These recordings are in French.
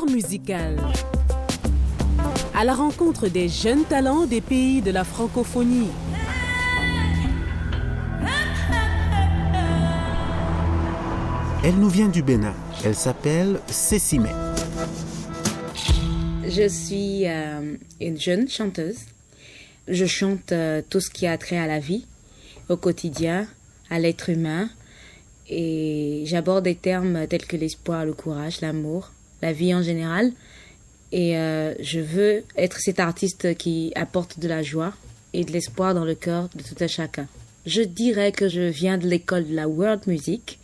trésor musical. À la rencontre des jeunes talents des pays de la francophonie. Elle nous vient du Bénin. Elle s'appelle Cécimé. Je suis une jeune chanteuse. Je chante tout ce qui a trait à la vie, au quotidien, à l'être humain. Et j'aborde des termes tels que l'espoir, le courage, l'amour, la vie en général. Et je veux être cet artiste qui apporte de la joie et de l'espoir dans le cœur de tout un chacun. Je dirais que je viens de l'école de la world music.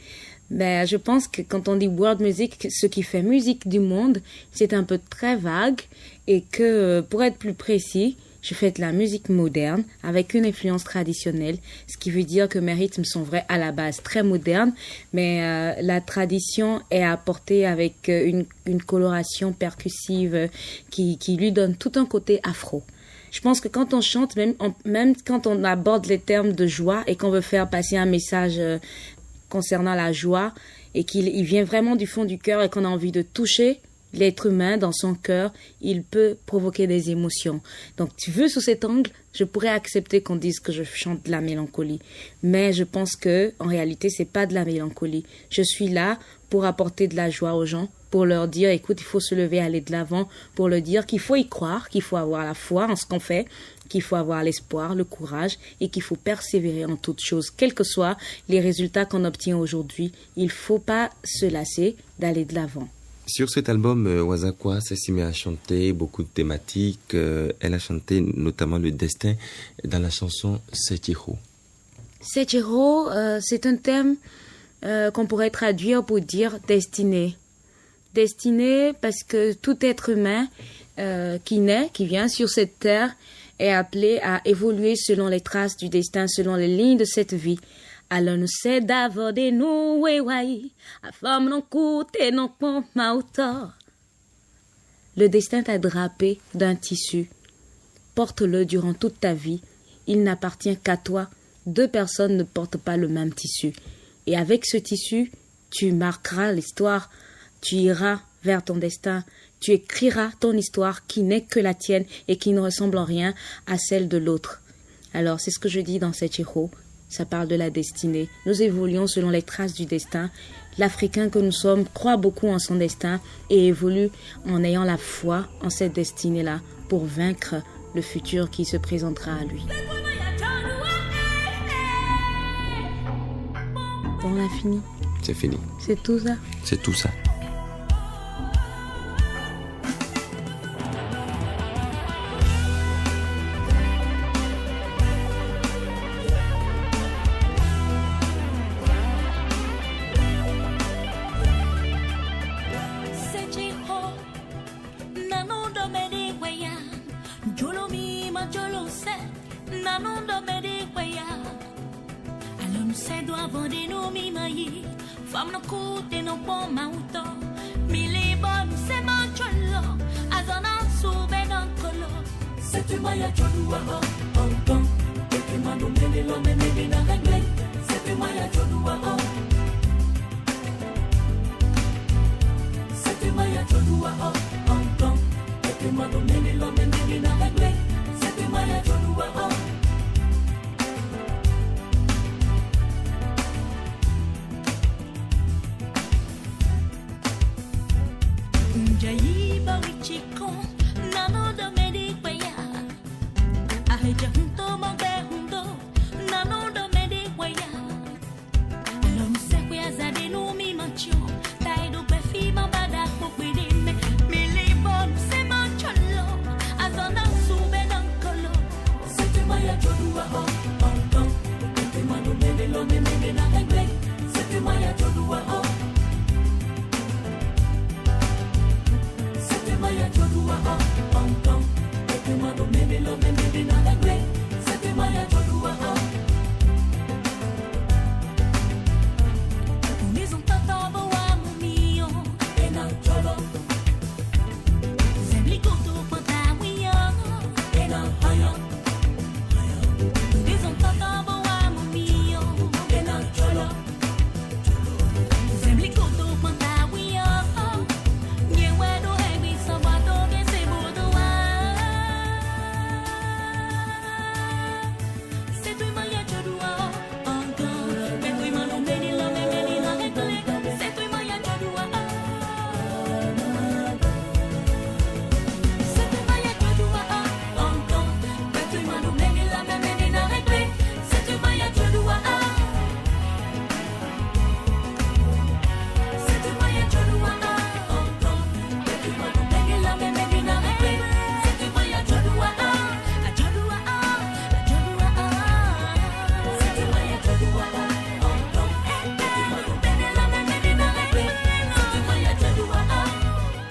Mais je pense que quand on dit world music, ce qui fait musique du monde, c'est un peu très vague. Et que pour être plus précis, je fais de la musique moderne avec une influence traditionnelle, ce qui veut dire que mes rythmes sont vrais à la base très modernes, mais la tradition est apportée avec une coloration percussive qui lui donne tout un côté afro. Je pense que quand on chante, même quand on aborde les termes de joie et qu'on veut faire passer un message concernant la joie et qu'il vient vraiment du fond du cœur et qu'on a envie de toucher l'être humain dans son cœur, il peut provoquer des émotions. Donc, tu veux, sous cet angle, je pourrais accepter qu'on dise que je chante de la mélancolie. Mais je pense que, en réalité, c'est pas de la mélancolie. Je suis là pour apporter de la joie aux gens, pour leur dire, écoute, il faut se lever, aller de l'avant, pour leur dire qu'il faut y croire, qu'il faut avoir la foi en ce qu'on fait, qu'il faut avoir l'espoir, le courage et qu'il faut persévérer en toutes choses. Quels que soient les résultats qu'on obtient aujourd'hui, il faut pas se lasser d'aller de l'avant. Sur cet album, Wazakwa, Cécimé a chanté beaucoup de thématiques. Elle a chanté notamment le destin dans la chanson Setiro. Setiro, c'est un thème qu'on pourrait traduire pour dire destinée. Destinée parce que tout être humain qui naît, qui vient sur cette terre, est appelé à évoluer selon les traces du destin, selon les lignes de cette vie. Alors nous c'est d'avant de nous, à femme non coûte et non pont mautor. Le destin t'a drapé d'un tissu. Porte-le durant toute ta vie. Il n'appartient qu'à toi. Deux personnes ne portent pas le même tissu. Et avec ce tissu, tu marqueras l'histoire. Tu iras vers ton destin. Tu écriras ton histoire qui n'est que la tienne et qui ne ressemble en rien à celle de l'autre. Alors c'est ce que je dis dans cette héros. Ça parle de la destinée. Nous évoluons selon les traces du destin. L'Africain que nous sommes croit beaucoup en son destin et évolue en ayant la foi en cette destinée-là pour vaincre le futur qui se présentera à lui. On a fini. C'est fini. C'est tout ça. C'est tout ça.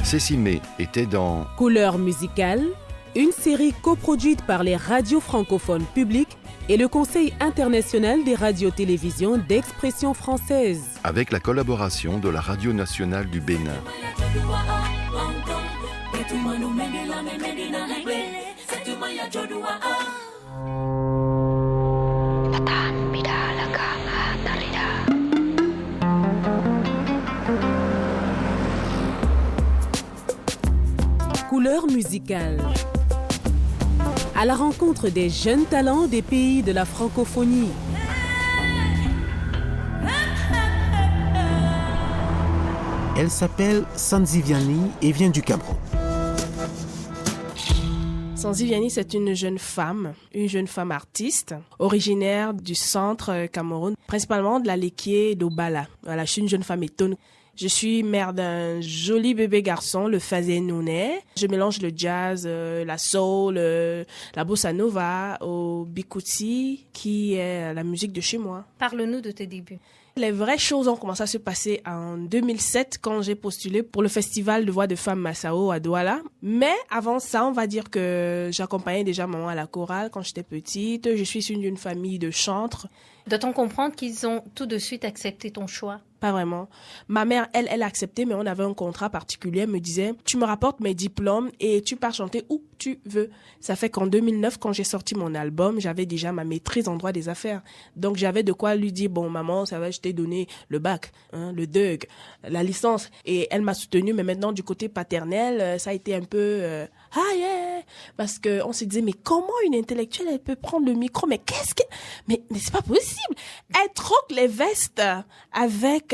Cécimé était dans Couleur musicale, une série coproduite par les radios francophones publiques et le Conseil international des radios-télévisions d'expression française. avec la collaboration de la Radio nationale du Bénin. Couleur musicale. À la rencontre des jeunes talents des pays de la francophonie. Elle s'appelle Sanziviani et vient du Cameroun. Sanziviani, c'est une jeune femme artiste, originaire du centre Cameroun, principalement de la Léquier d'Obala. Voilà, je suis une jeune femme étonne. Je suis mère d'un joli bébé garçon, le Fazé Nounet. Je mélange le jazz, la soul, la bossa nova au bikuti, qui est la musique de chez moi. Parle-nous de tes débuts. Les vraies choses ont commencé à se passer en 2007 quand j'ai postulé pour le festival de voix de femmes Massao à Douala. Mais avant ça, on va dire que j'accompagnais déjà maman à la chorale quand j'étais petite. Je suis issue d'une famille de chantres. Doit-on comprendre qu'ils ont tout de suite accepté ton choix? Pas vraiment. Ma mère, elle a accepté, mais on avait un contrat particulier. Elle me disait, tu me rapportes mes diplômes et tu pars chanter où tu veux. Ça fait qu'en 2009, quand j'ai sorti mon album, j'avais déjà ma maîtrise en droit des affaires. Donc, j'avais de quoi lui dire, bon, maman, ça va, je t'ai donné le bac, le DEUG, la licence. Et elle m'a soutenue, mais maintenant, du côté paternel, ça a été un peu, parce que on se disait, mais comment une intellectuelle, elle peut prendre le micro? Mais mais c'est pas possible. Elle troque les vestes avec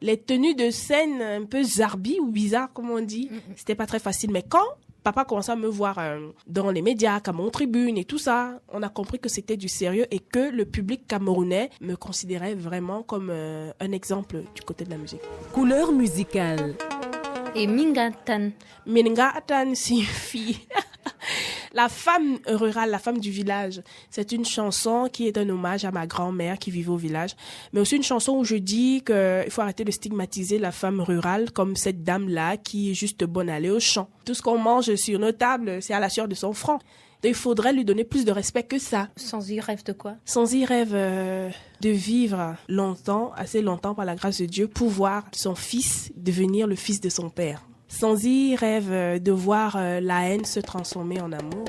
les tenues de scène un peu zarbi ou bizarre, comme on dit. C'était pas très facile. Mais quand papa commençait à me voir dans les médias, Cameroun Tribune et tout ça, on a compris que c'était du sérieux et que le public camerounais me considérait vraiment comme un exemple du côté de la musique. Couleur musicale. Et Mingatan. Mingatan signifie la femme rurale, la femme du village. C'est une chanson qui est un hommage à ma grand-mère qui vivait au village, mais aussi une chanson où je dis qu'il faut arrêter de stigmatiser la femme rurale comme cette dame-là qui est juste bonne à aller au champ. Tout ce qu'on mange sur nos tables, c'est à la sueur de son front. Il faudrait lui donner plus de respect que ça. Sanzi rêve de quoi? Sanzi rêve de vivre longtemps, assez longtemps par la grâce de Dieu, pour voir son fils devenir le fils de son père. Sanzi rêve de voir la haine se transformer en amour.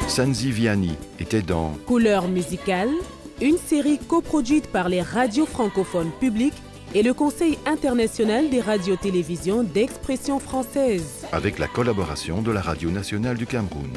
Sanzi Vianney était dans Couleurs musicales, une série coproduite par les radios francophones publiques et le Conseil international des radios-télévisions d'expression française. avec la collaboration de la Radio nationale du Cameroun.